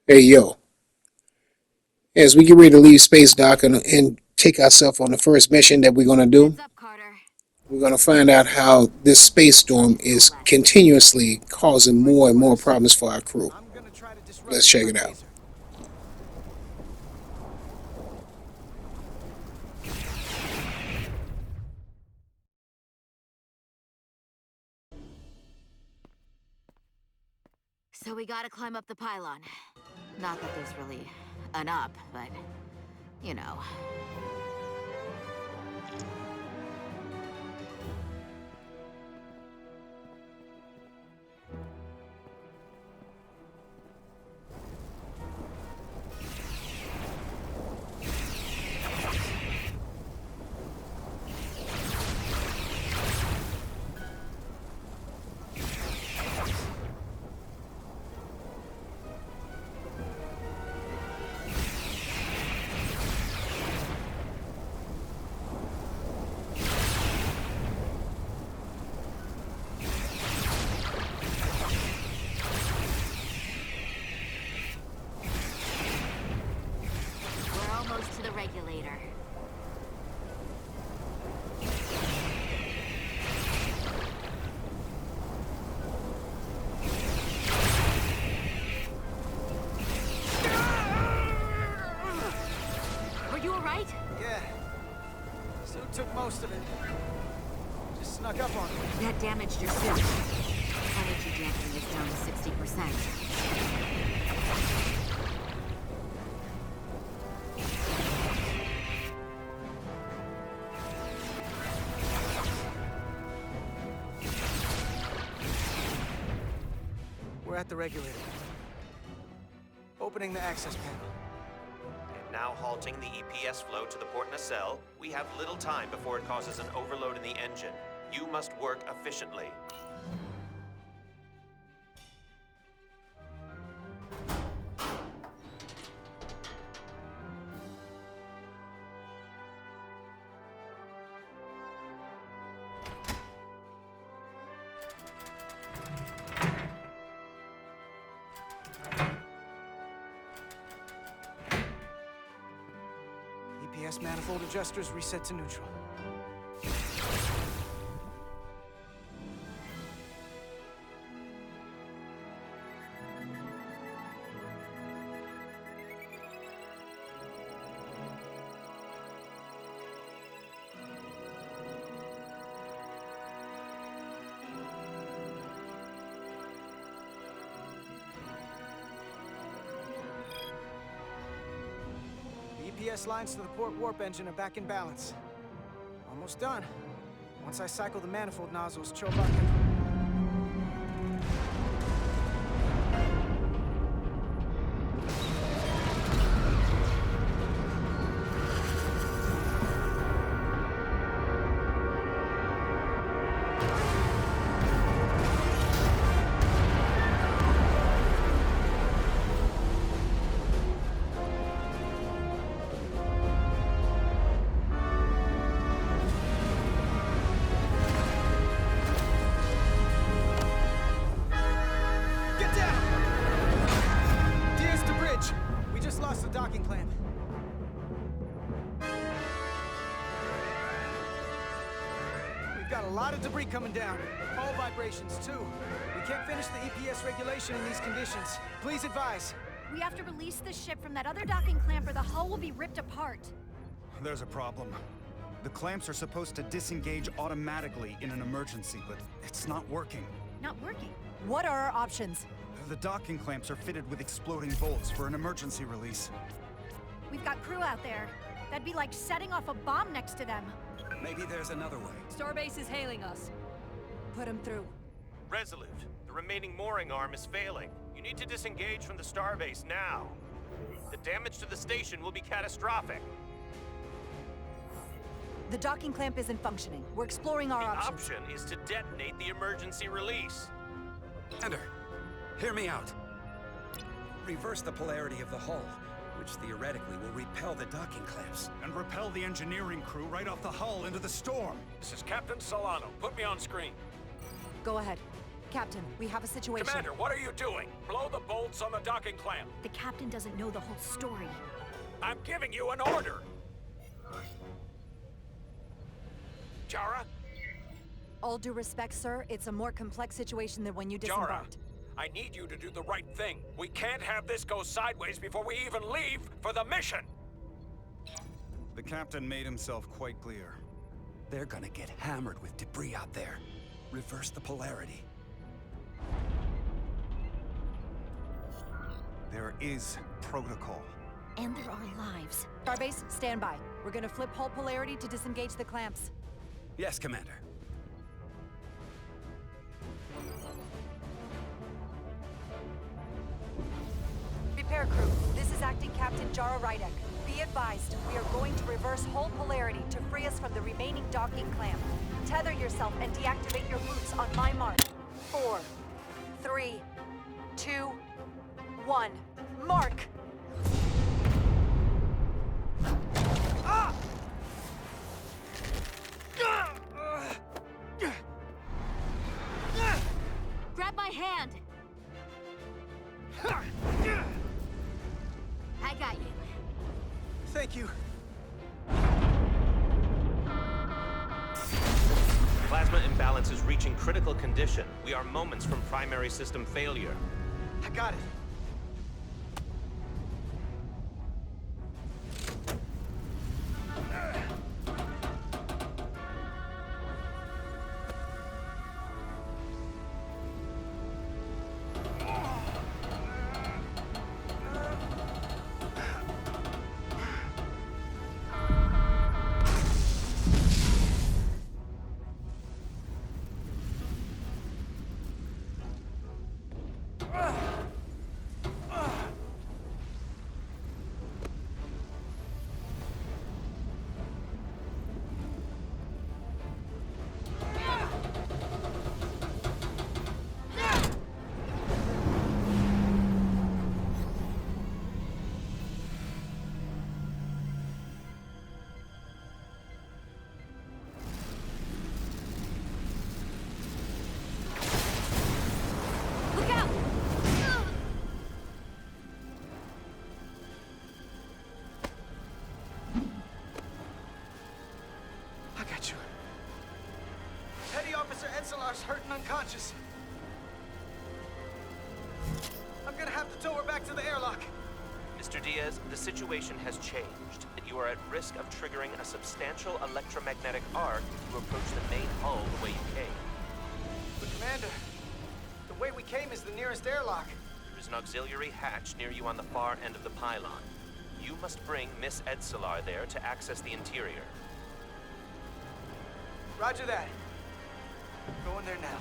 Hey yo, as we get ready to leave Space Dock and take ourselves on the first mission that we're gonna do, Heads up, Carter. we're gonna find out how this space storm is continuously causing more and more problems for our crew. I'm gonna try to disrupt Let's it with check my it out. laser. So we gotta climb up the pylon. Not that there's really an up, but you know. We're almost to the regulator. Were you alright? Yeah. Suit took most of it. Just snuck up on me. That damaged your suit. Energy damping is down to 60%. We're at the regulator. Opening the access panel. And now halting the EPS flow to the port nacelle, we have little time before it causes an overload in the engine. You must work efficiently. EPS manifold adjusters reset to neutral. The EPS lines to the port warp engine are back in balance. Almost done. Once I cycle the manifold nozzles, Chobot can... Get down! Diaz to bridge. We just lost the docking clamp. We've got a lot of debris coming down. All vibrations, too. We can't finish the EPS regulation in these conditions. Please advise. We have to release the ship from that other docking clamp or the hull will be ripped apart. There's a problem. The clamps are supposed to disengage automatically in an emergency, but it's not working. Not working. What are our options? The docking clamps are fitted with exploding bolts for an emergency release. We've got crew out there. That'd be like setting off a bomb next to them. Maybe there's another way. Starbase is hailing us. Put him through. Resolute, the remaining mooring arm is failing. You need to disengage from the starbase now. The damage to the station will be catastrophic. The docking clamp isn't functioning. We're exploring our The options. option is to detonate the emergency release. Commander, hear me out. Reverse the polarity of the hull, which theoretically will repel the docking clamps. And repel the engineering crew right off the hull into the storm. This is Captain Solano. Put me on screen. Go ahead. Captain, we have a situation. Commander, what are you doing? Blow the bolts on the docking clamp. The captain doesn't know the whole story. I'm giving you an order. Jara? All due respect, sir, it's a more complex situation than when you Jara, disembarked. I need you to do the right thing. We can't have this go sideways before we even leave for the mission. The captain made himself quite clear. They're gonna get hammered with debris out there. Reverse the polarity. There is protocol. And there are lives. Starbase, stand by. We're gonna flip hull polarity to disengage the clamps. Yes, Commander. Repair crew, this is Acting Captain Jara Rydek. Be advised, we are going to reverse hull polarity to free us from the remaining docking clamp. Tether yourself and deactivate your boots on my mark. 4, 3, 2, 1. Mark! Grab my hand! I got you. Thank you. Plasma imbalance is reaching critical condition. We are moments from primary system failure. I got it. Look out! I got you. Petty Officer Edselar's hurt and unconscious. I'm gonna have to tow her back to the airlock. Mr. Diaz, the situation has changed. You are at risk of triggering a substantial electromagnetic arc if you approach the main hull the way you came. But Commander, the way we came is the nearest airlock. There is an auxiliary hatch near you on the far end of the pylon. You must bring Miss Edselar there to access the interior. Roger that. Going there now.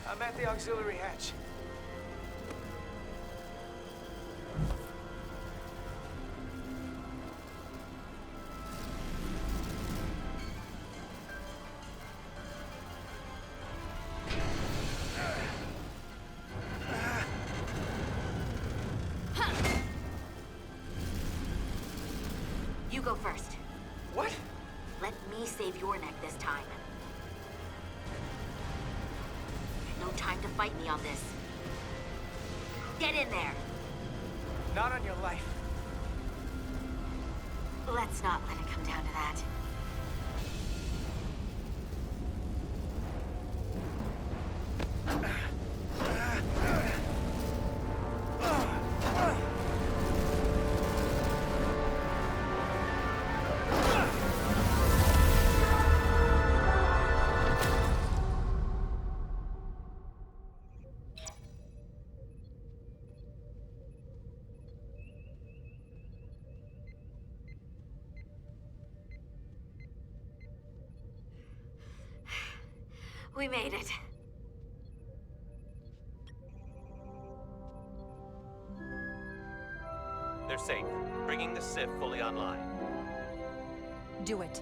I'm at the auxiliary hatch. You go first. What? Let me save your neck this time. No time to fight me on this. Get in there. Not on your life. Let's not let it come down to that. We made it. They're safe. Bringing the SIF fully online. Do it.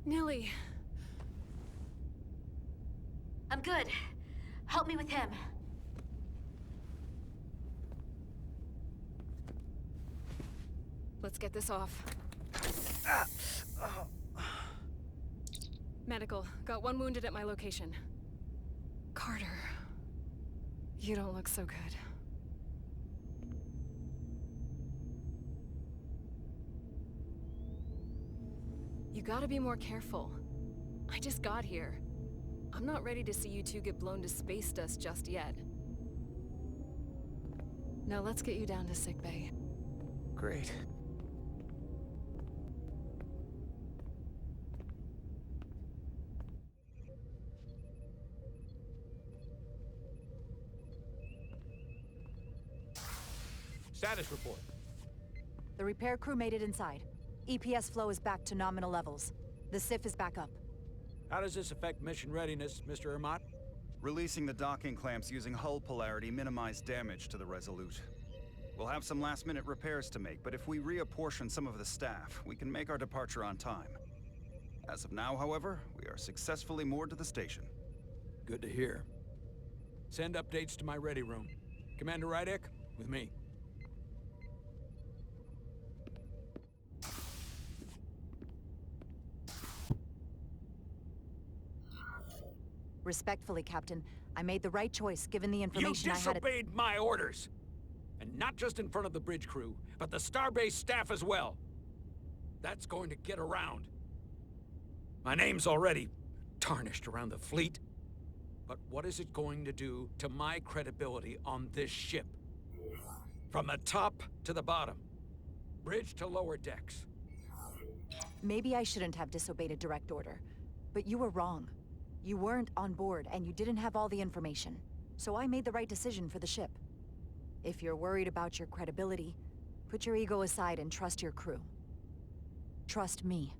Nilly. I'm good. Help me with him. Let's get this off. Medical. Got one wounded at my location. Carter. You don't look so good. You gotta be more careful. I just got here. I'm not ready to see you two get blown to space dust just yet. Now let's get you down to sickbay. Great. Status report. The repair crew made it inside. EPS flow is back to nominal levels. The SIF is back up. How does this affect mission readiness, Mr. Ermot? Releasing the docking clamps using hull polarity minimized damage to the Resolute. We'll have some last-minute repairs to make, but if we reapportion some of the staff, we can make our departure on time. As of now, however, we are successfully moored to the station. Good to hear. Send updates to my ready room. Commander Rydek, with me. Respectfully, Captain, I made the right choice given the information You I had. disobeyed my orders! And not just in front of the bridge crew, but the Starbase staff as well. That's going to get around. My name's already tarnished around the fleet. But what is it going to do to my credibility on this ship? From the top to the bottom. Bridge to lower decks. Maybe I shouldn't have disobeyed a direct order, but you were wrong. You weren't on board, and you didn't have all the information. So I made the right decision for the ship. If you're worried about your credibility, put your ego aside and trust your crew. Trust me.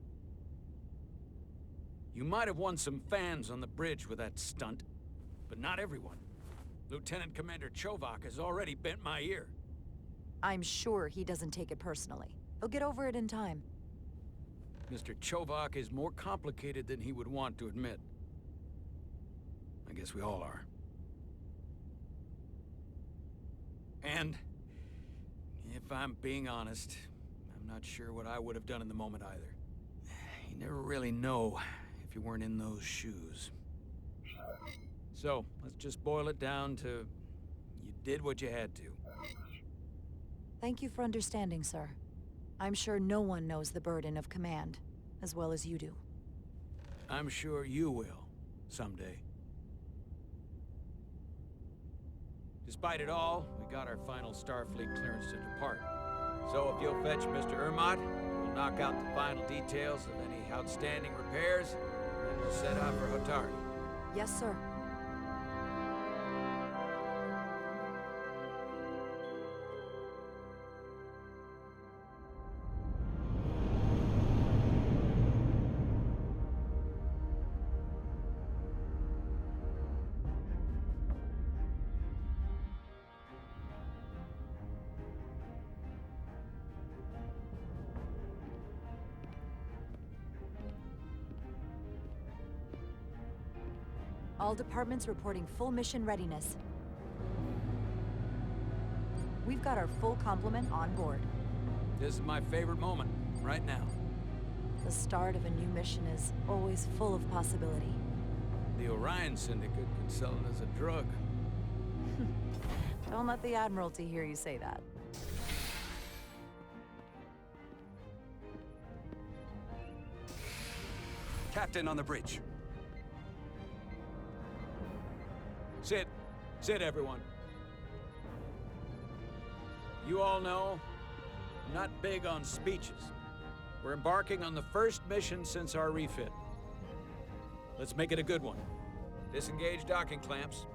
You might have won some fans on the bridge with that stunt, but not everyone. Lieutenant Commander Chovak has already bent my ear. I'm sure he doesn't take it personally. He'll get over it in time. Mr. Chovak is more complicated than he would want to admit. I guess we all are. And, if I'm being honest, I'm not sure what I would have done in the moment either. You never really know if you weren't in those shoes. So, let's just boil it down to, you did what you had to. Thank you for understanding, sir. I'm sure no one knows the burden of command as well as you do. I'm sure you will, someday. Despite it all, we got our final Starfleet clearance to depart. So if you'll fetch Mr. Ermot, we'll knock out the final details of any outstanding repairs, and then we'll set out for Hotari. Yes, sir. All departments reporting full mission readiness. We've got our full complement on board. This is my favorite moment, right now. The start of a new mission is always full of possibility. The Orion Syndicate could sell it as a drug. Don't let the Admiralty hear you say that. Captain on the bridge. Sit. Sit, everyone. You all know, I'm not big on speeches. We're embarking on the first mission since our refit. Let's make it a good one. Disengage docking clamps.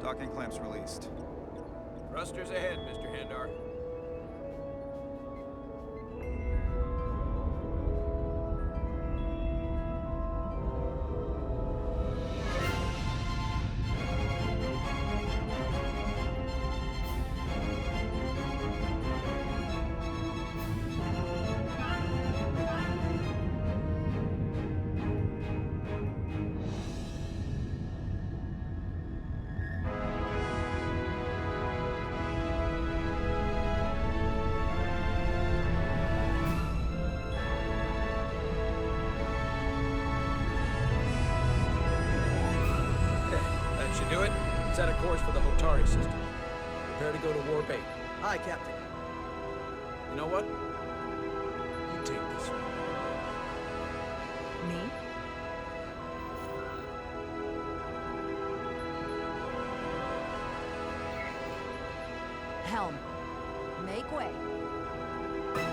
Docking clamps released. Thrusters ahead, Mr. Handar. Should do it. Set a course for the Hotari system. Prepare to go to Warp 8. Hi, Captain. You know what? You take this one. Me? Helm. Make way. Make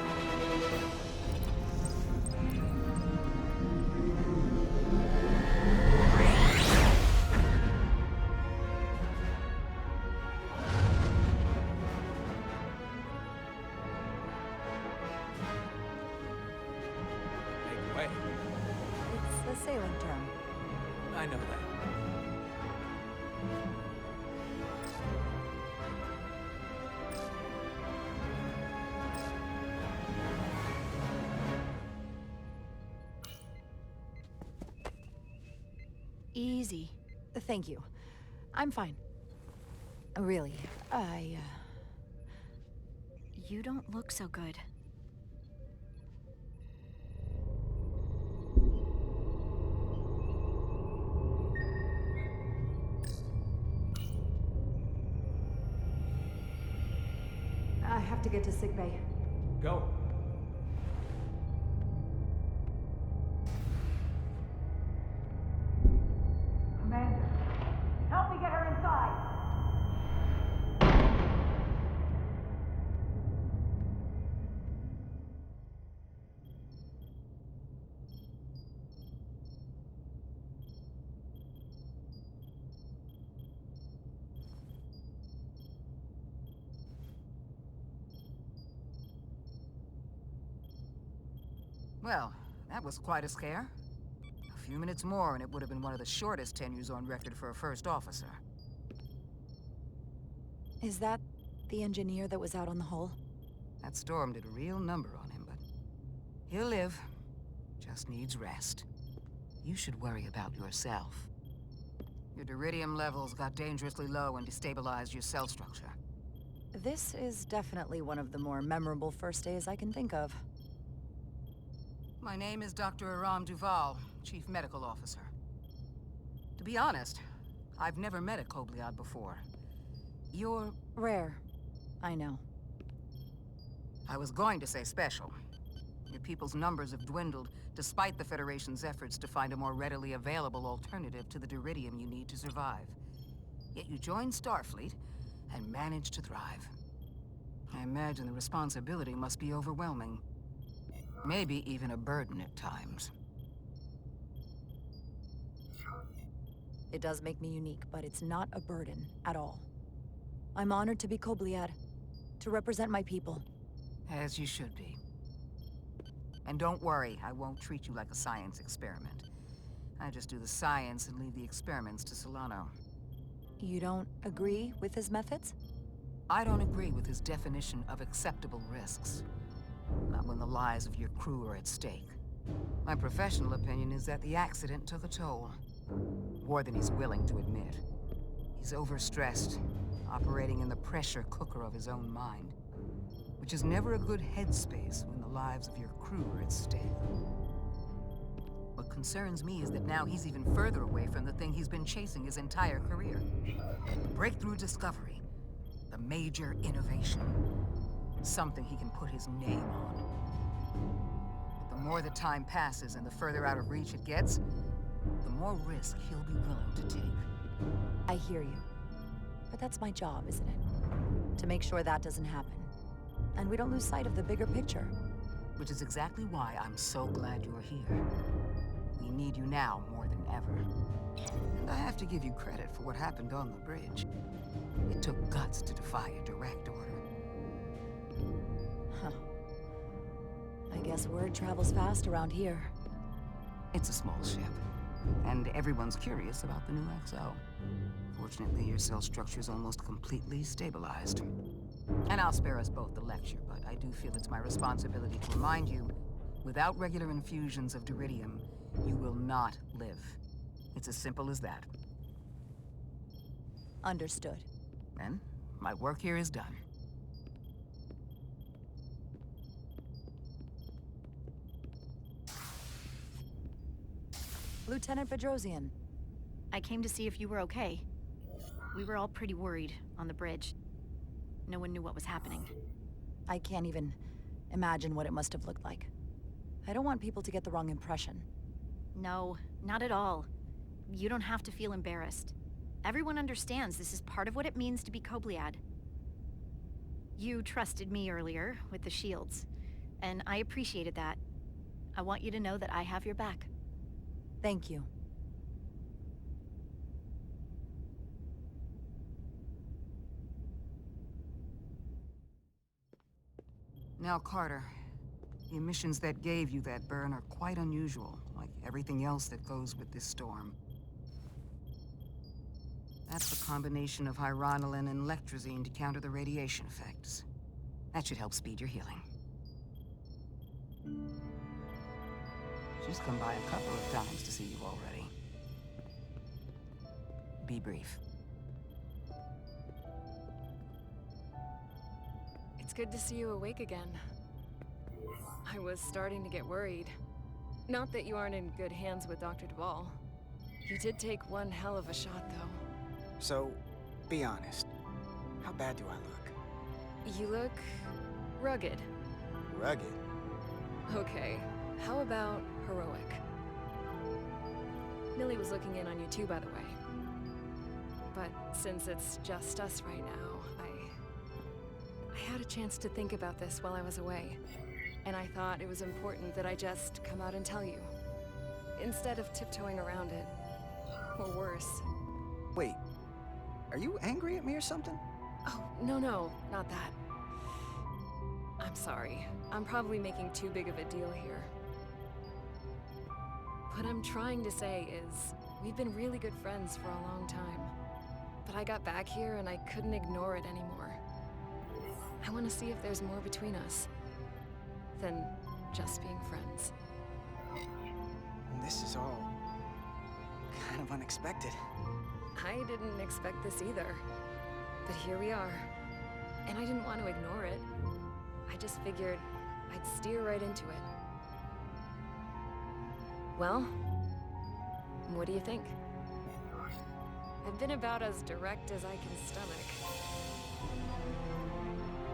way. It's a sailing term. I know that. Easy. Thank you. I'm fine. Really, You don't look so good. I have to get to sickbay. Go. Commander, help me get her inside. Well, that was quite a scare. A few minutes more and it would have been one of the shortest tenures on record for a first officer. Is that the engineer that was out on the hull? That storm did a real number on him, but he'll live. Just needs rest. You should worry about yourself. Your deridium levels got dangerously low and destabilized your cell structure. This is definitely one of the more memorable first days I can think of. My name is Dr. Aram Duval, Chief Medical Officer. To be honest, I've never met a Kobliad before. You're... Rare. I know. I was going to say special. Your people's numbers have dwindled, despite the Federation's efforts to find a more readily available alternative to the deridium you need to survive. Yet you joined Starfleet, and managed to thrive. I imagine the responsibility must be overwhelming. Maybe even a burden at times. It does make me unique, but it's not a burden at all. I'm honored to be Kobliad, to represent my people. As you should be. And don't worry, I won't treat you like a science experiment. I just do the science and leave the experiments to Solano. You don't agree with his methods? I don't agree with his definition of acceptable risks. Not when the lives of your crew are at stake. My professional opinion is that the accident took a toll. More than he's willing to admit. He's overstressed, operating in the pressure cooker of his own mind. Which is never a good headspace when the lives of your crew are at stake. What concerns me is that now he's even further away from the thing he's been chasing his entire career. The breakthrough discovery. The major innovation. Something he can put his name on. But the more the time passes and the further out of reach it gets, the more risk he'll be willing to take. I hear you. But that's my job, isn't it? To make sure that doesn't happen. and we don't lose sight of the bigger picture. Which is exactly why I'm so glad you're here. We need you now more than ever. And I have to give you credit for what happened on the bridge. It took guts to defy a direct order. Huh. I guess word travels fast around here. It's a small ship, and everyone's curious about the new XO. Fortunately, your cell structure's almost completely stabilized. And I'll spare us both the lecture, but I do feel it's my responsibility to remind you, without regular infusions of Duridium, you will not live. It's as simple as that. Understood. Then, my work here is done. Lieutenant Bedrosian. I came to see if you were okay. We were all pretty worried on the bridge. No one knew what was happening. I can't even imagine what it must have looked like. I don't want people to get the wrong impression. No, not at all. You don't have to feel embarrassed. Everyone understands this is part of what it means to be Kobliad. You trusted me earlier with the shields, and I appreciated that. I want you to know that I have your back. Thank you. Now, Carter, the emissions that gave you that burn are quite unusual, like everything else that goes with this storm. That's a combination of hyronolin and lectrazine to counter the radiation effects. That should help speed your healing. She's come by a couple of times to see you already. Be brief. It's good to see you awake again. I was starting to get worried. Not that you aren't in good hands with Dr. Duvall. You did take one hell of a shot, though. So, be honest. How bad do I look? You look rugged. Rugged? Okay, how about heroic? Millie was looking in on you too, by the way. But since it's just us right now, I had a chance to think about this while I was away. And I thought it was important that I just come out and tell you. Instead of tiptoeing around it. Or worse. Wait, are you angry at me or something? Oh, no, not that. I'm sorry. I'm probably making too big of a deal here. What I'm trying to say is, we've been really good friends for a long time. But I got back here and I couldn't ignore it anymore. I want to see if there's more between us than just being friends. This is all kind of unexpected. I didn't expect this either. But here we are. And I didn't want to ignore it. I just figured I'd steer right into it. Well, what do you think? I've been about as direct as I can stomach.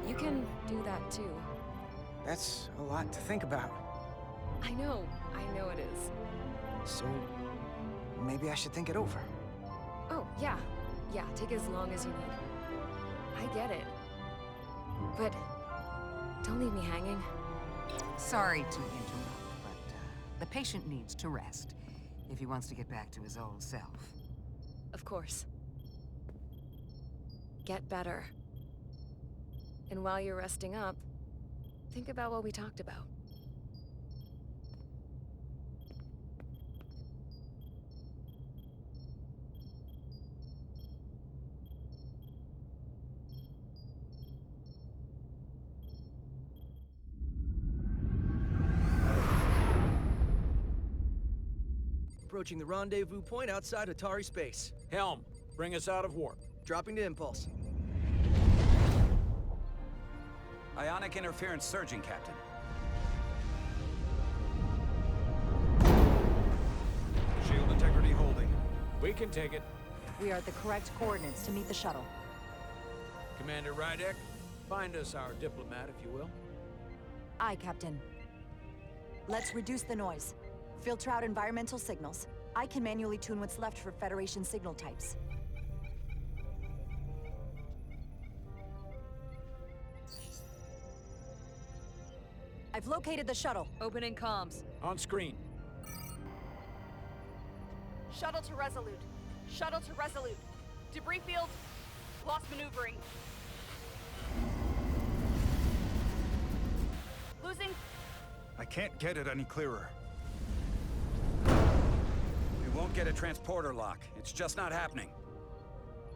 You can do that too. That's a lot to think about. I know it is. So, maybe I should think it over. Oh, yeah, take as long as you need. I get it. But don't leave me hanging. Sorry to interrupt, but the patient needs to rest if he wants to get back to his old self. Of course. Get better. And while you're resting up, think about what we talked about. Approaching the rendezvous point outside Atari space. Helm, bring us out of warp. Dropping to impulse. Ionic interference surging, Captain. Shield integrity holding. We can take it. We are at the correct coordinates to meet the shuttle. Commander Rydek, find us our diplomat, if you will. Aye, Captain. Let's reduce the noise. Filter out environmental signals. I can manually tune what's left for Federation signal types. I've located the shuttle. Opening comms. On screen. Shuttle to Resolute. Shuttle to Resolute. Debris field. Lost maneuvering. Losing. I can't get it any clearer. We won't get a transporter lock. It's just not happening.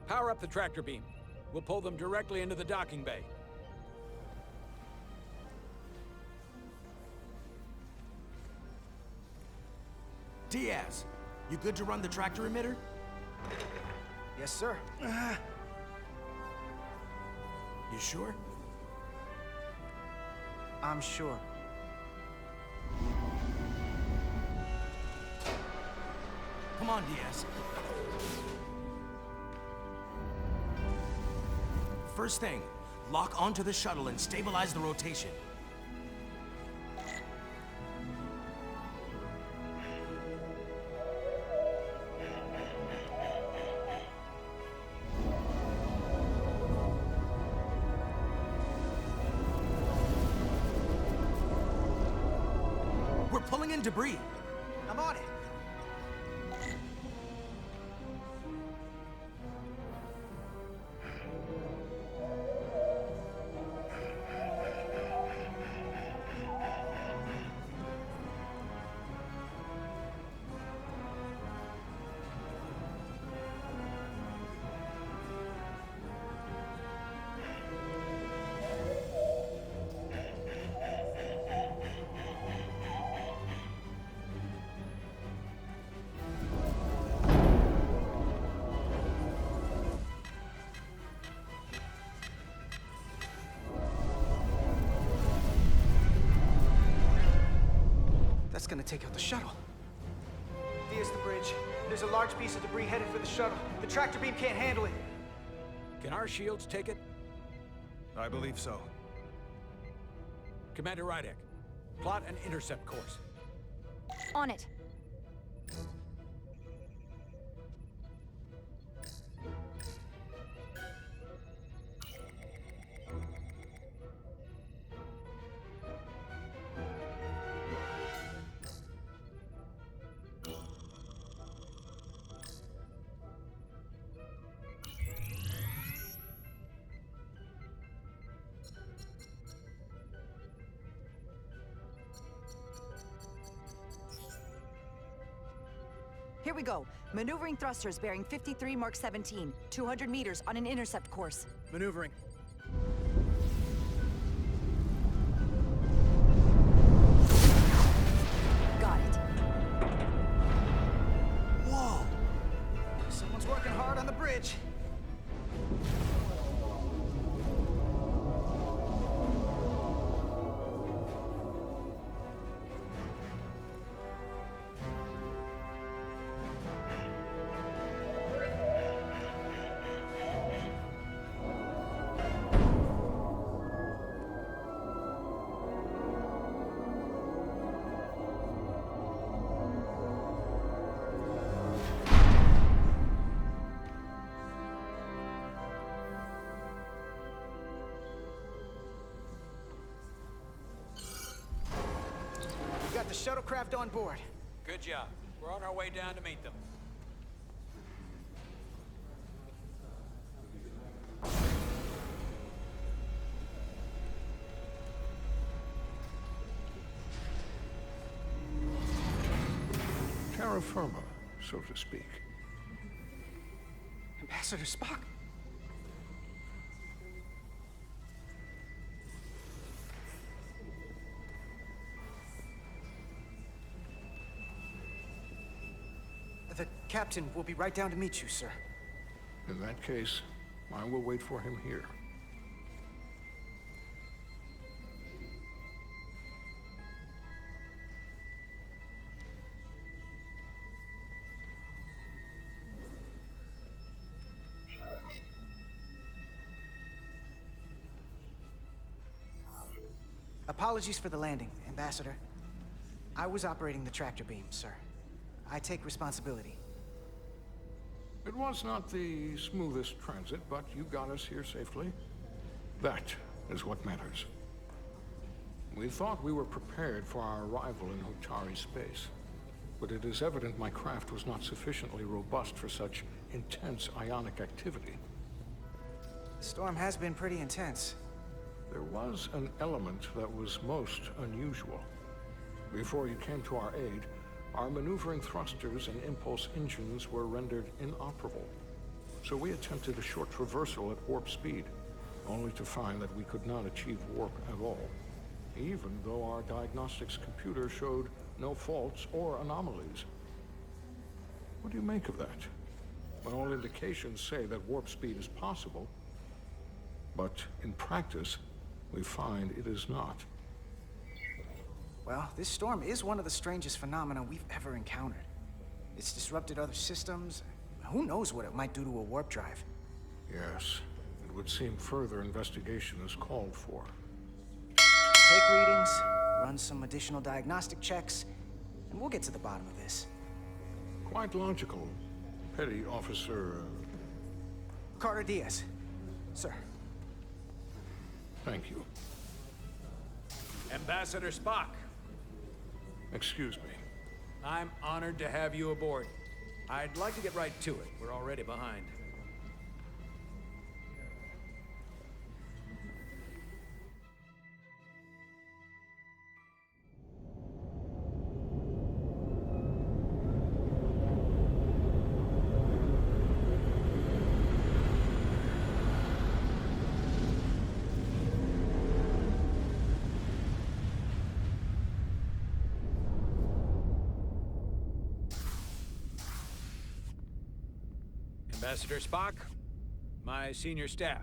Power up the tractor beam. We'll pull them directly into the docking bay. Diaz, you good to run the tractor emitter? Yes, sir. You sure? I'm sure. Come on, Diaz. First thing, lock onto the shuttle and stabilize the rotation. We're pulling in debris. I'm on it. That's gonna take out the shuttle. Diaz the bridge. There's a large piece of debris headed for the shuttle. The tractor beam can't handle it. Can our shields take it? I believe so. Commander Rydek, plot an intercept course. On it. Here we go. Maneuvering thrusters bearing 53 Mark 17. 200 meters on an intercept course. Maneuvering. Got it. Whoa! Someone's working hard on the bridge. Got the shuttlecraft on board. Good job. We're on our way down to meet them. Terra firma, so to speak. Ambassador Spock? The captain will be right down to meet you, sir. In that case, I will wait for him here. Apologies for the landing, Ambassador. I was operating the tractor beam, sir. I take responsibility. It was not the smoothest transit, but you got us here safely. That is what matters. We thought we were prepared for our arrival in Hotari space, but it is evident my craft was not sufficiently robust for such intense ionic activity. The storm has been pretty intense. There was an element that was most unusual. Before you came to our aid, our maneuvering thrusters and impulse engines were rendered inoperable. So we attempted a short traversal at warp speed, only to find that we could not achieve warp at all, even though our diagnostics computer showed no faults or anomalies. What do you make of that? When all indications say that warp speed is possible, but in practice, we find it is not. Well, this storm is one of the strangest phenomena we've ever encountered. It's disrupted other systems. Who knows what it might do to a warp drive? Yes, it would seem further investigation is called for. Take readings, run some additional diagnostic checks, and we'll get to the bottom of this. Quite logical. Petty Officer... Carter Diaz. Sir. Thank you. Ambassador Spock. Excuse me. I'm honored to have you aboard. I'd like to get right to it. We're already behind. Ambassador Spock, my senior staff.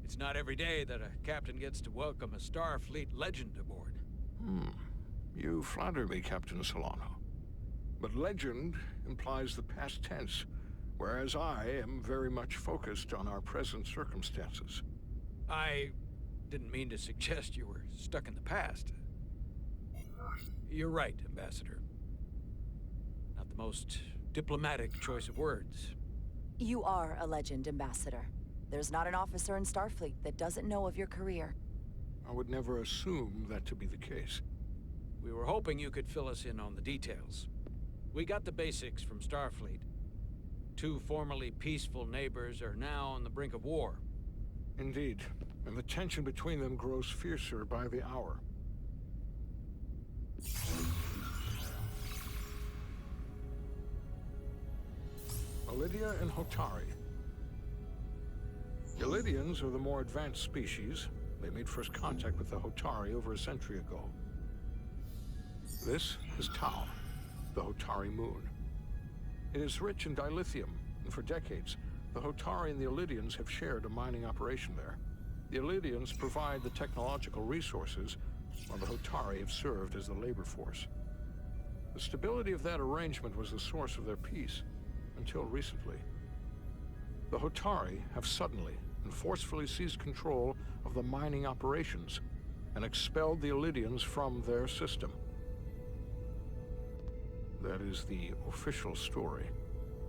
It's not every day that a captain gets to welcome a Starfleet legend aboard. You flatter me, Captain Solano. But legend implies the past tense, whereas I am very much focused on our present circumstances. I didn't mean to suggest you were stuck in the past. You're right, Ambassador. Not the most diplomatic choice of words. You are a legend, Ambassador. There's not an officer in Starfleet that doesn't know of your career. I would never assume that to be the case. We were hoping you could fill us in on the details. We got the basics from Starfleet. Two formerly peaceful neighbors are now on the brink of war. Indeed, and the tension between them grows fiercer by the hour. Lydia and Hotari. The Lydians are the more advanced species. They made first contact with the Hotari over a century ago. This is Tau, the Hotari moon. It is rich in dilithium, and for decades, the Hotari and the Illydians have shared a mining operation there. The Illydians provide the technological resources, while the Hotari have served as the labor force. The stability of that arrangement was the source of their peace, until recently. The Hotari have suddenly and forcefully seized control of the mining operations and expelled the Illydians from their system. That is the official story,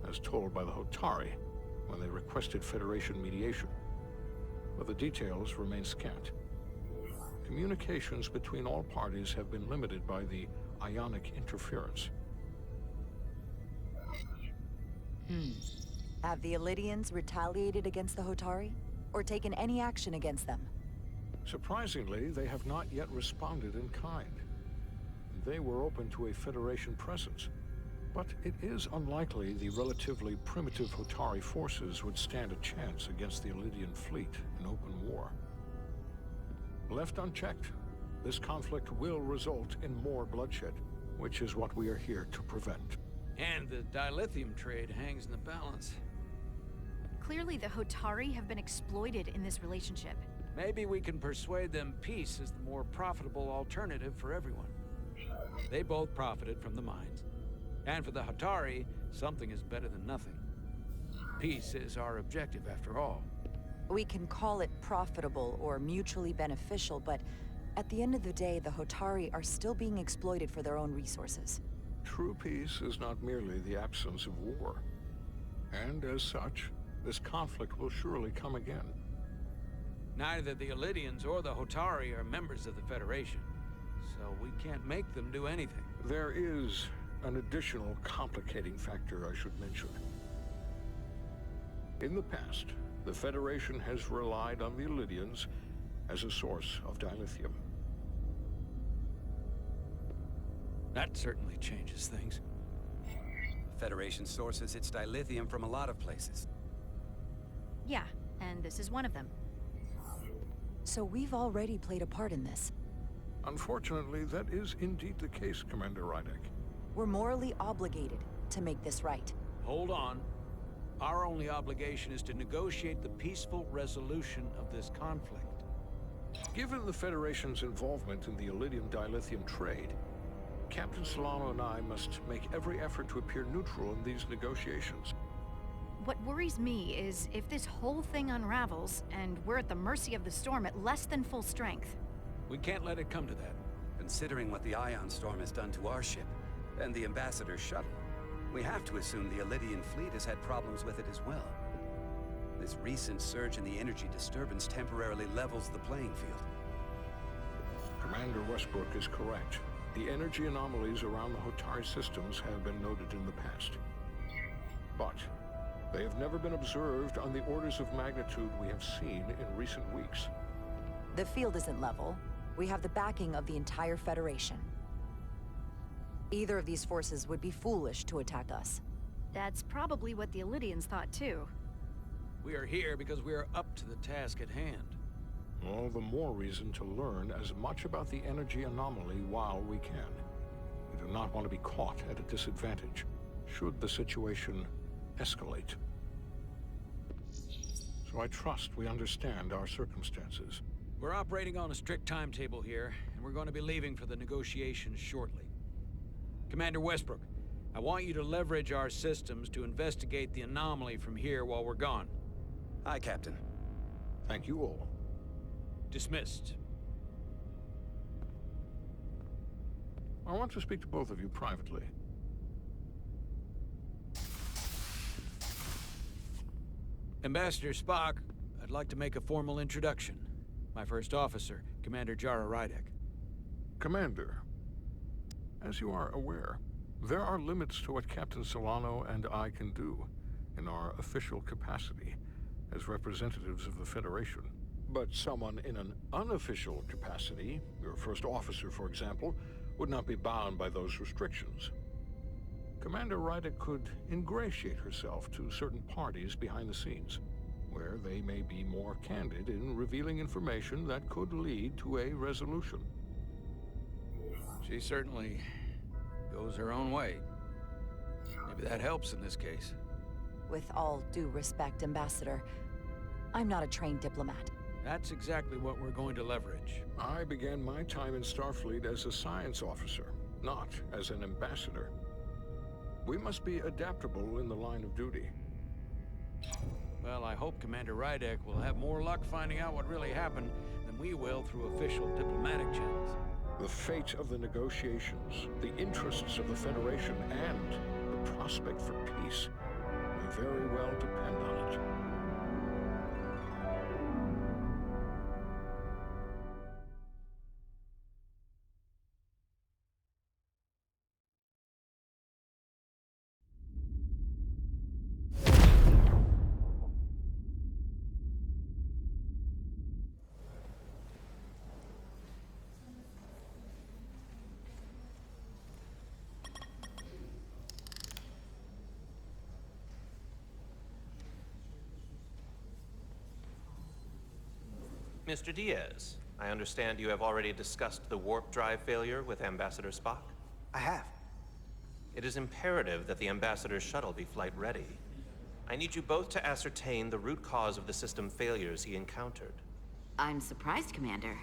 as told by the Hotari when they requested Federation mediation. But the details remain scant. Communications between all parties have been limited by the ionic interference. Have the Illydians retaliated against the Hotari? Or taken any action against them? Surprisingly, they have not yet responded in kind. They were open to a Federation presence, but it is unlikely the relatively primitive Hotari forces would stand a chance against the Illydian fleet in open war. Left unchecked, this conflict will result in more bloodshed, which is what we are here to prevent. And the dilithium trade hangs in the balance. Clearly, the Hotari have been exploited in this relationship. Maybe we can persuade them peace is the more profitable alternative for everyone. They both profited from the mines. And for the Hotari, something is better than nothing. Peace is our objective, after all. We can call it profitable or mutually beneficial, but at the end of the day, the Hotari are still being exploited for their own resources. True peace is not merely the absence of war. And as such, this conflict will surely come again. Neither the Illidians or the Hotari are members of the Federation, so we can't make them do anything. There is an additional complicating factor I should mention. In the past, the Federation has relied on the Illidians as a source of dilithium. That certainly changes things. The Federation sources its dilithium from a lot of places. Yeah, and this is one of them. So we've already played a part in this. Unfortunately, that is indeed the case, Commander Rydek. We're morally obligated to make this right. Hold on. Our only obligation is to negotiate the peaceful resolution of this conflict. Given the Federation's involvement in the Illidium dilithium trade, Captain Solano and I must make every effort to appear neutral in these negotiations. What worries me is if this whole thing unravels, and we're at the mercy of the storm at less than full strength. We can't let it come to that. Considering what the Ion Storm has done to our ship, and the Ambassador's shuttle, we have to assume the Illidian fleet has had problems with it as well. This recent surge in the energy disturbance temporarily levels the playing field. Commander Westbrook is correct. The energy anomalies around the Hotari systems have been noted in the past. But they have never been observed on the orders of magnitude we have seen in recent weeks. The field isn't level. We have the backing of the entire Federation. Either of these forces would be foolish to attack us. That's probably what the Illidians thought too. We are here because we are up to the task at hand. All the more reason to learn as much about the energy anomaly while we can. We do not want to be caught at a disadvantage, should the situation escalate. So I trust we understand our circumstances. We're operating on a strict timetable here, and we're going to be leaving for the negotiations shortly. Commander Westbrook, I want you to leverage our systems to investigate the anomaly from here while we're gone. Aye, Captain. Thank you all. Dismissed. I want to speak to both of you privately. Ambassador Spock, I'd like to make a formal introduction. My first officer, Commander Jara Rydek. Commander, as you are aware, there are limits to what Captain Solano and I can do in our official capacity as representatives of the Federation. But someone in an unofficial capacity, your first officer, for example, would not be bound by those restrictions. Commander Rydek could ingratiate herself to certain parties behind the scenes, where they may be more candid in revealing information that could lead to a resolution. She certainly goes her own way. Maybe that helps in this case. With all due respect, Ambassador, I'm not a trained diplomat. That's exactly what we're going to leverage. I began my time in Starfleet as a science officer, not as an ambassador. We must be adaptable in the line of duty. Well, I hope Commander Rydek will have more luck finding out what really happened than we will through official diplomatic channels. The fate of the negotiations, the interests of the Federation, and the prospect for peace may very well depend on it. Mr. Diaz, I understand you have already discussed the warp drive failure with Ambassador Spock? I have. It is imperative that the Ambassador's shuttle be flight ready. I need you both to ascertain the root cause of the system failures he encountered. I'm surprised, Commander.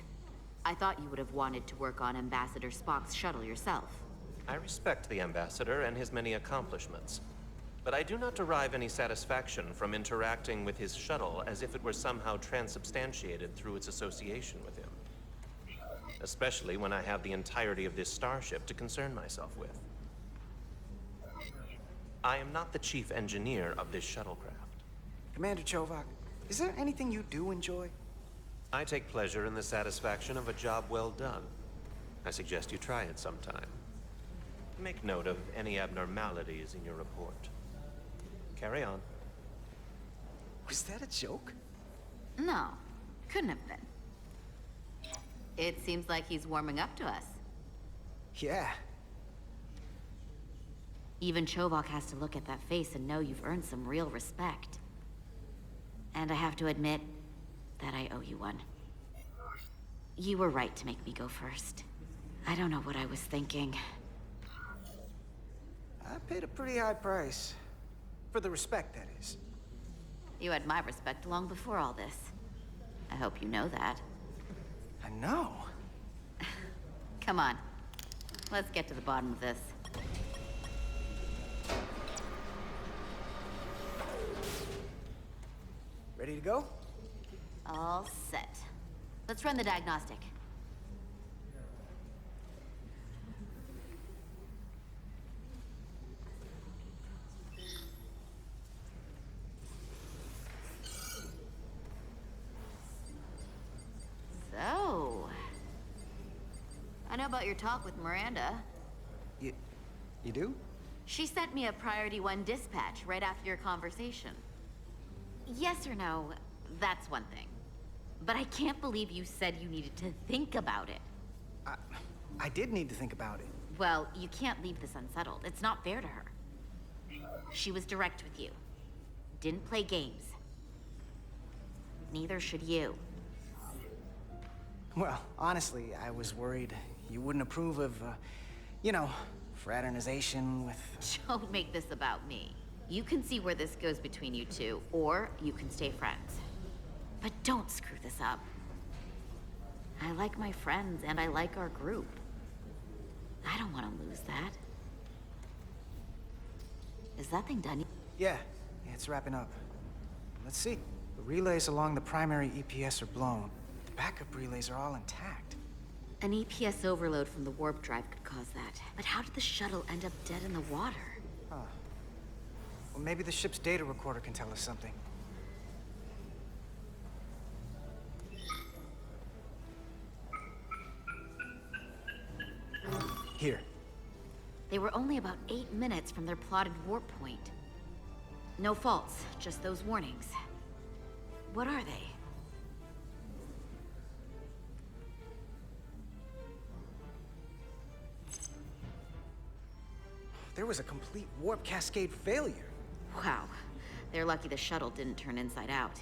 I thought you would have wanted to work on Ambassador Spock's shuttle yourself. I respect the Ambassador and his many accomplishments, but I do not derive any satisfaction from interacting with his shuttle as if it were somehow transubstantiated through its association with him. Especially when I have the entirety of this starship to concern myself with. I am not the chief engineer of this shuttlecraft. Commander Chovak, is there anything you do enjoy? I take pleasure in the satisfaction of a job well done. I suggest you try it sometime. Make note of any abnormalities in your report. Carry on. Was that a joke? No, couldn't have been. It seems like he's warming up to us. Yeah. Even Chovak has to look at that face and know you've earned some real respect. And I have to admit that I owe you one. You were right to make me go first. I don't know what I was thinking. I paid a pretty high price. For the respect, that is. You had my respect long before all this. I hope you know that. I know. Come on. Let's get to the bottom of this. Ready to go? All set. Let's run the diagnostic. So, I know about your talk with Miranda. You do? She sent me a Priority 1 dispatch right after your conversation. Yes or no, that's one thing. But I can't believe you said you needed to think about it. I did need to think about it. Well, you can't leave this unsettled. It's not fair to her. She was direct with you. Didn't play games. Neither should you. Well, honestly, I was worried you wouldn't approve of, you know, fraternization with... Don't make this about me. You can see where this goes between you two, or you can stay friends. But don't screw this up. I like my friends, and I like our group. I don't want to lose that. Is that thing done? Yeah, it's wrapping up. Let's see. The relays along the primary EPS are blown. The backup relays are all intact. An EPS overload from the warp drive could cause that. But how did the shuttle end up dead in the water? Huh. Well, maybe the ship's data recorder can tell us something. Here. They were only about 8 minutes from their plotted warp point. No faults, just those warnings. What are they? There was a complete warp cascade failure. Wow. They're lucky the shuttle didn't turn inside out.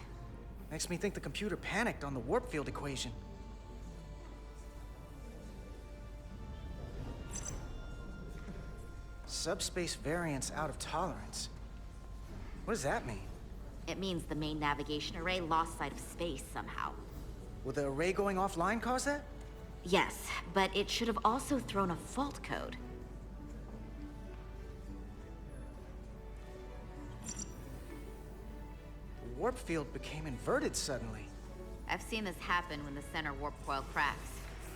Makes me think the computer panicked on the warp field equation. Subspace variance out of tolerance. What does that mean? It means the main navigation array lost sight of space somehow. Will the array going offline cause that? Yes, but it should have also thrown a fault code. The warp field became inverted suddenly. I've seen this happen when the center warp coil cracks.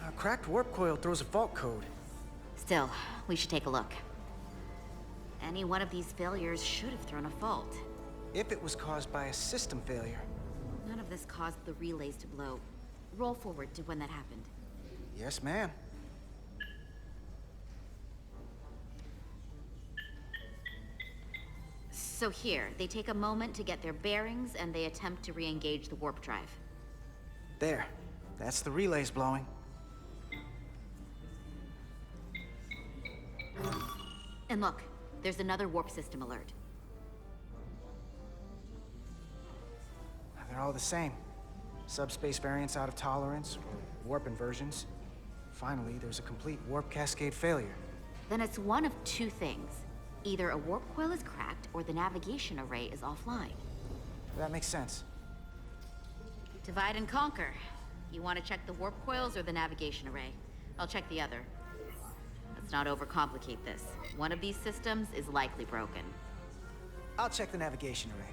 A cracked warp coil throws a fault code. Still, we should take a look. Any one of these failures should have thrown a fault. If it was caused by a system failure. None of this caused the relays to blow. Roll forward to when that happened. Yes, ma'am. So here, they take a moment to get their bearings and they attempt to re-engage the warp drive. There. That's the relays blowing. And look, there's another warp system alert. They're all the same. Subspace variance out of tolerance, or warp inversions. Finally, there's a complete warp cascade failure. Then it's one of two things. Either a warp coil is cracked, or the navigation array is offline. That makes sense. Divide and conquer. You want to check the warp coils or the navigation array? I'll check the other. Let's not overcomplicate this. One of these systems is likely broken. I'll check the navigation array.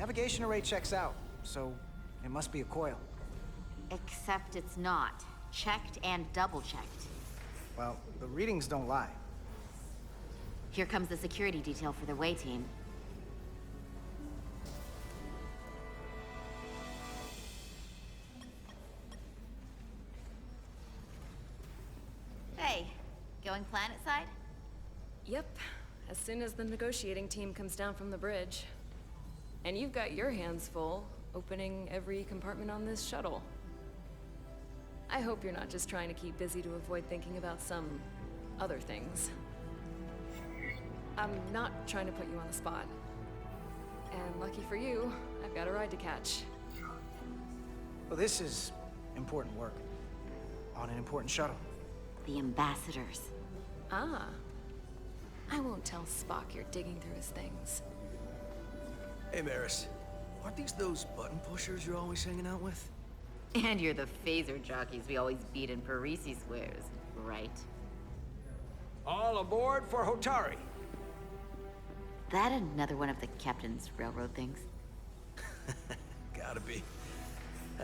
Navigation array checks out, so it must be a coil. Except it's not. Checked and double-checked. Well, the readings don't lie. Here comes the security detail for the way team. Hey, going planet side? Yep, as soon as the negotiating team comes down from the bridge. And you've got your hands full, opening every compartment on this shuttle. I hope you're not just trying to keep busy to avoid thinking about some other things. I'm not trying to put you on the spot. And lucky for you, I've got a ride to catch. Well, this is important work. On an important shuttle. The ambassadors. Ah. I won't tell Spock you're digging through his things. Hey, Maris. Aren't these those button pushers you're always hanging out with? And you're the phaser jockeys we always beat in Parisi squares, right? All aboard for Hotari. That another one of the captain's railroad things? Gotta be.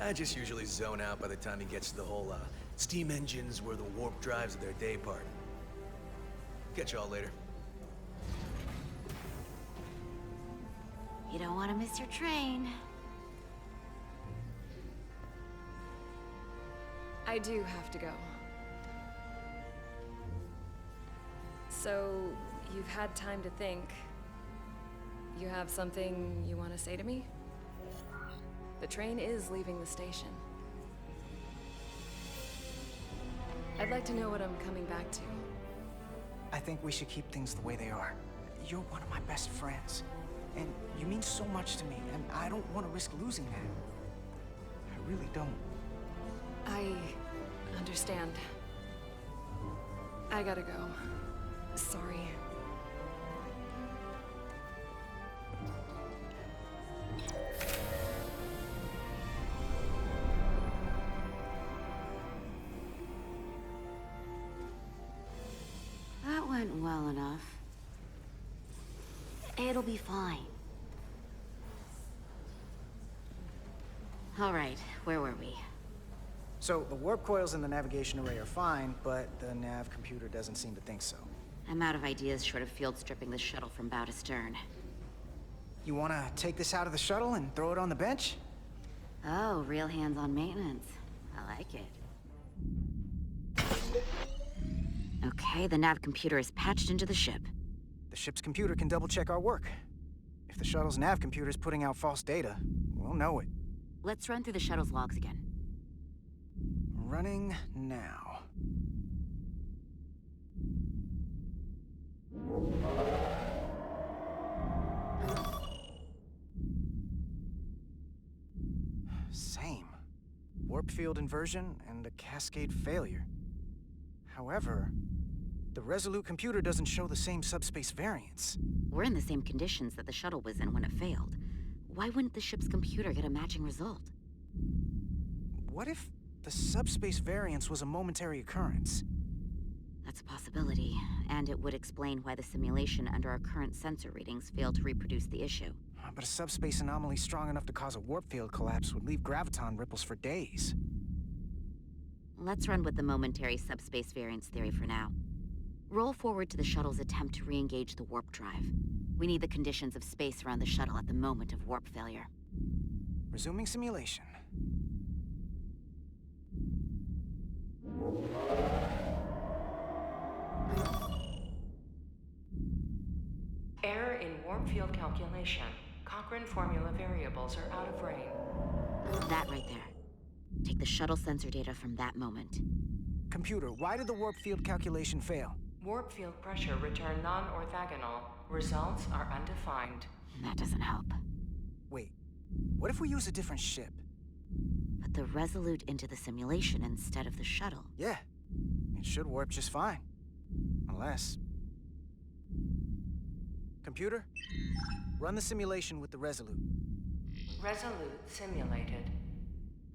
I just usually zone out by the time he gets to the whole, steam engines were the warp drives of their day part. Catch y'all later. You don't want to miss your train. I do have to go. So, you've had time to think. You have something you want to say to me? The train is leaving the station. I'd like to know what I'm coming back to. I think we should keep things the way they are. You're one of my best friends. And you mean so much to me, and I don't want to risk losing that. I really don't. I understand. I gotta go. Sorry. That went well enough. It'll be fine. All right, where were we? So, the warp coils in the navigation array are fine, but the nav computer doesn't seem to think so. I'm out of ideas short of field stripping the shuttle from bow to stern. You wanna take this out of the shuttle and throw it on the bench? Oh, real hands-on maintenance. I like it. Okay, the nav computer is patched into the ship. The ship's computer can double-check our work. If the shuttle's nav computer is putting out false data, we'll know it. Let's run through the shuttle's logs again. Running now. Same. Warp field inversion and a cascade failure. However, the Resolute computer doesn't show the same subspace variance. We're in the same conditions that the shuttle was in when it failed. Why wouldn't the ship's computer get a matching result? What if the subspace variance was a momentary occurrence? That's a possibility, and it would explain why the simulation under our current sensor readings failed to reproduce the issue. But a subspace anomaly strong enough to cause a warp field collapse would leave graviton ripples for days. Let's run with the momentary subspace variance theory for now. Roll forward to the shuttle's attempt to re-engage the warp drive. We need the conditions of space around the shuttle at the moment of warp failure. Resuming simulation. Error in warp field calculation. Cochrane formula variables are out of range. That right there. Take the shuttle sensor data from that moment. Computer, why did the warp field calculation fail? Warp field pressure returned non-orthogonal. Results are undefined. That doesn't help. Wait, what if we use a different ship? Put the Resolute into the simulation instead of the shuttle. Yeah, it should warp just fine. Unless... Computer, run the simulation with the Resolute. Resolute simulated.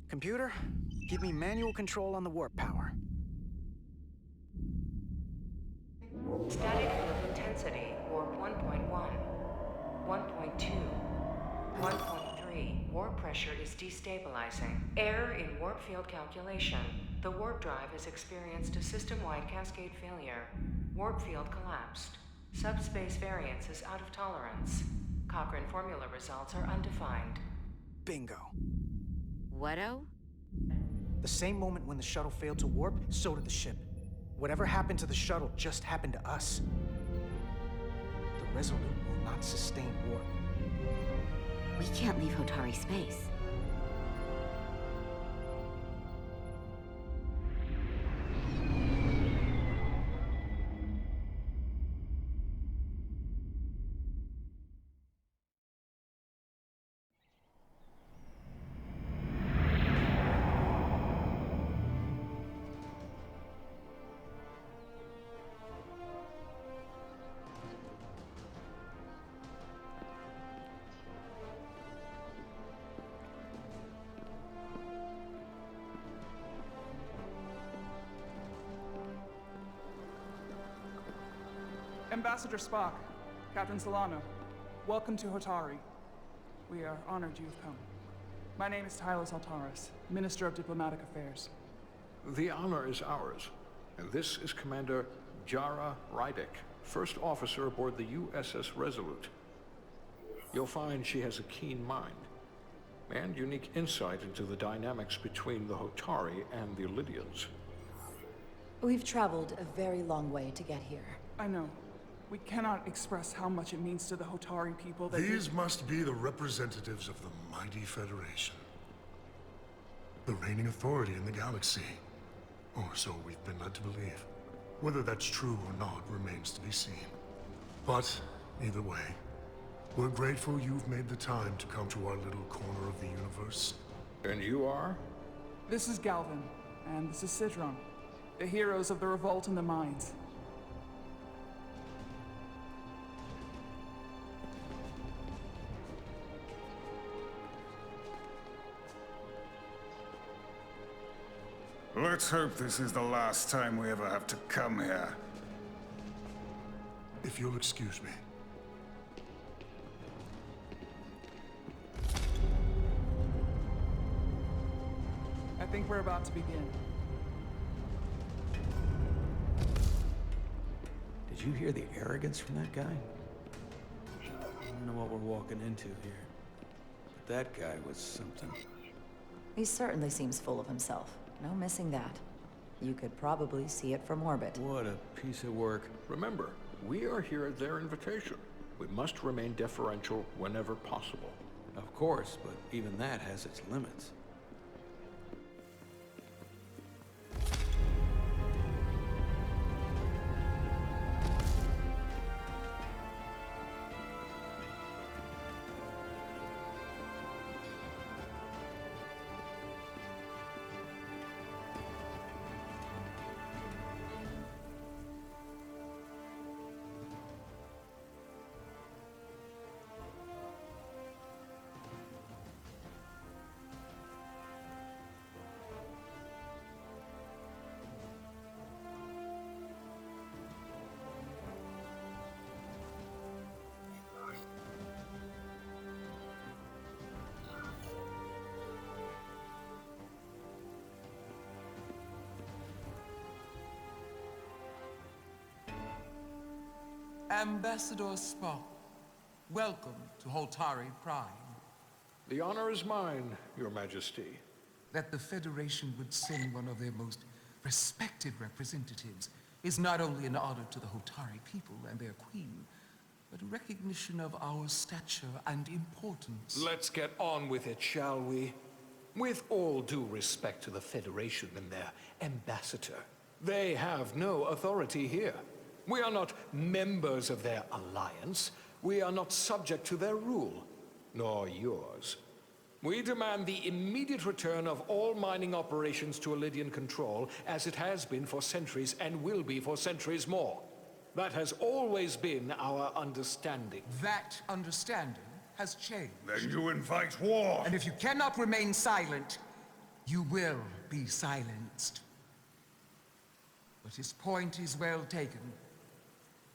Computer, give me manual control on the warp power. Static field intensity, warp 1.1, 1.2, 1.3. warp pressure is destabilizing. Error in warp field calculation. The warp drive has experienced a system-wide cascade failure. Warp field collapsed. Subspace variance is out of tolerance. Cochrane formula results are undefined. Bingo. What-o? The same moment when the shuttle failed to warp, so did the ship. Whatever happened to the shuttle just happened to us. The Resolute will not sustain warp. We can't leave Hotari space. Ambassador Spock, Captain Solano, welcome to Hotari. We are honored you have come. My name is Tylos Altaris, Minister of Diplomatic Affairs. The honor is ours, and this is Commander Jara Rydek, first officer aboard the U.S.S. Resolute. You'll find she has a keen mind, and unique insight into the dynamics between the Hotari and the Lydians. We've traveled a very long way to get here. I know. We cannot express how much it means to the Hotari people that These must be the representatives of the mighty Federation. The reigning authority in the galaxy. Or so we've been led to believe. Whether that's true or not remains to be seen. But, either way, we're grateful you've made the time to come to our little corner of the universe. And you are? This is Galvin, and this is Sidron, the heroes of the revolt in the mines. Let's hope this is the last time we ever have to come here. If you'll excuse me. I think we're about to begin. Did you hear the arrogance from that guy? I don't know what we're walking into here. But that guy was something. He certainly seems full of himself. No missing that. You could probably see it from orbit. What a piece of work. Remember, we are here at their invitation. We must remain deferential whenever possible. Of course, but even that has its limits. Ambassador Spock, welcome to Hotari Prime. The honor is mine, Your Majesty. That the Federation would send one of their most respected representatives is not only an honor to the Hotari people and their queen, but a recognition of our stature and importance. Let's get on with it, shall we? With all due respect to the Federation and their ambassador, they have no authority here. We are not members of their alliance. We are not subject to their rule, nor yours. We demand the immediate return of all mining operations to Lydian control, as it has been for centuries and will be for centuries more. That has always been our understanding. That understanding has changed. Then you invite war! And if you cannot remain silent, you will be silenced. But his point is well taken.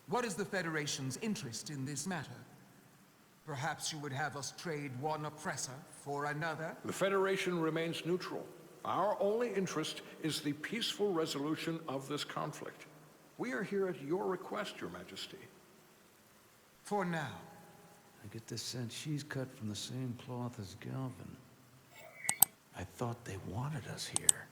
What is the Federation's interest in this matter? Perhaps you would have us trade one oppressor for another? The Federation remains neutral. Our only interest is the peaceful resolution of this conflict. We are here at your request, Your Majesty. For now. I get the sense she's cut from the same cloth as Galvin. I thought they wanted us here.